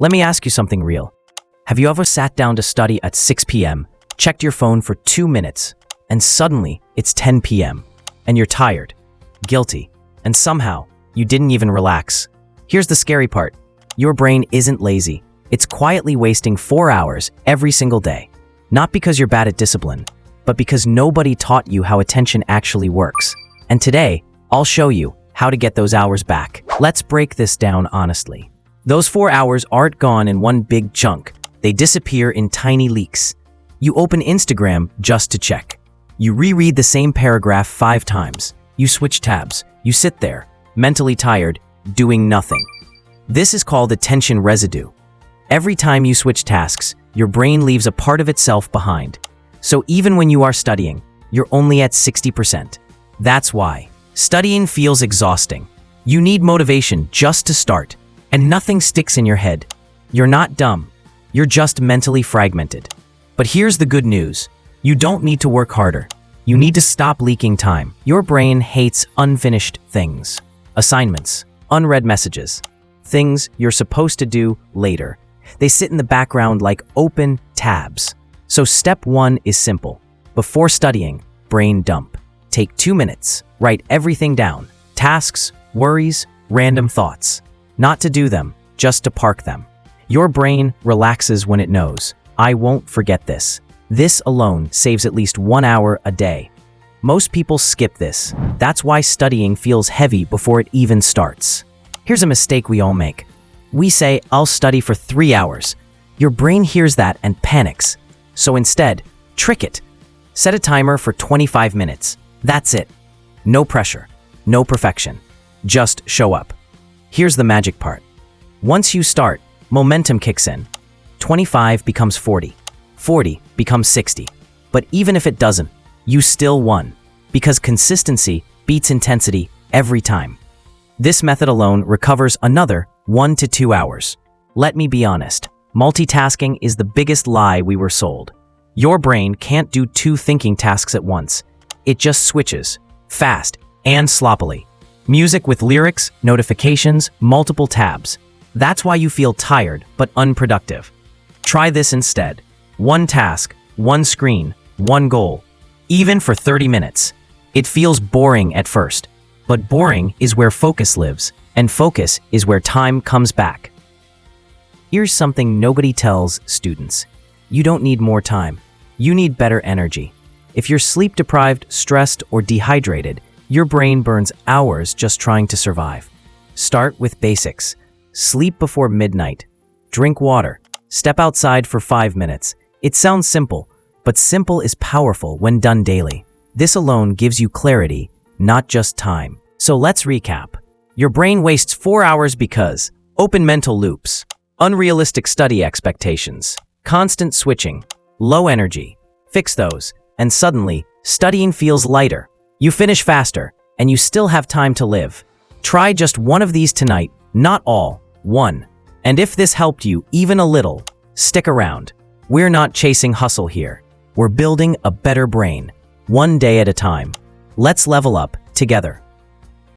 Let me ask you something real. Have you ever sat down to study at 6 p.m., checked your phone for 2 minutes, and suddenly it's 10 p.m., and you're tired, guilty, and somehow you didn't even relax? Here's the scary part. Your brain isn't lazy. It's quietly wasting 4 hours every single day. Not because you're bad at discipline, but because nobody taught you how attention actually works. And today, I'll show you how to get those hours back. Let's break this down honestly. Those 4 hours aren't gone in one big chunk. They disappear in tiny leaks. You open Instagram just to check. You reread the same paragraph 5 times. You switch tabs. You sit there, mentally tired, doing nothing. This is called attention residue. Every time you switch tasks, your brain leaves a part of itself behind. So even when you are studying, you're only at 60%. That's why studying feels exhausting. You need motivation just to start, and nothing sticks in your head. You're not dumb. You're just mentally fragmented. But here's the good news. You don't need to work harder. You need to stop leaking time. Your brain hates unfinished things. Assignments, unread messages, things you're supposed to do later. They sit in the background like open tabs. So step 1 is simple. Before studying, brain dump. Take 2 minutes. Write everything down. Tasks, worries, random thoughts. Not to do them, just to park them. Your brain relaxes when it knows, I won't forget this. This alone saves at least 1 hour a day. Most people skip this. That's why studying feels heavy before it even starts. Here's a mistake we all make. We say, I'll study for 3 hours. Your brain hears that and panics. So instead, trick it. Set a timer for 25 minutes. That's it. No pressure, no perfection. Just show up. Here's the magic part. Once you start, momentum kicks in. 25 becomes 40. 40 becomes 60. But even if it doesn't, you still won. Because consistency beats intensity every time. This method alone recovers another 1 to 2 hours. Let me be honest. Multitasking is the biggest lie we were sold. Your brain can't do 2 thinking tasks at once. It just switches, fast and sloppily. Music with lyrics, notifications, multiple tabs. That's why you feel tired but unproductive. Try this instead. 1 task, 1 screen, 1 goal. Even for 30 minutes. It feels boring at first, but boring is where focus lives, and focus is where time comes back. Here's something nobody tells students. You don't need more time. You need better energy. If you're sleep-deprived, stressed, or dehydrated, your brain burns hours just trying to survive. Start with basics. Sleep before midnight. Drink water. Step outside for 5 minutes. It sounds simple, but simple is powerful when done daily. This alone gives you clarity, not just time. So let's recap. Your brain wastes 4 hours because open mental loops, unrealistic study expectations, constant switching, low energy. Fix those, and suddenly, studying feels lighter. You finish faster, and you still have time to live. Try just one of these tonight, not all, one. And if this helped you even a little, stick around. We're not chasing hustle here. We're building a better brain, one day at a time. Let's level up together.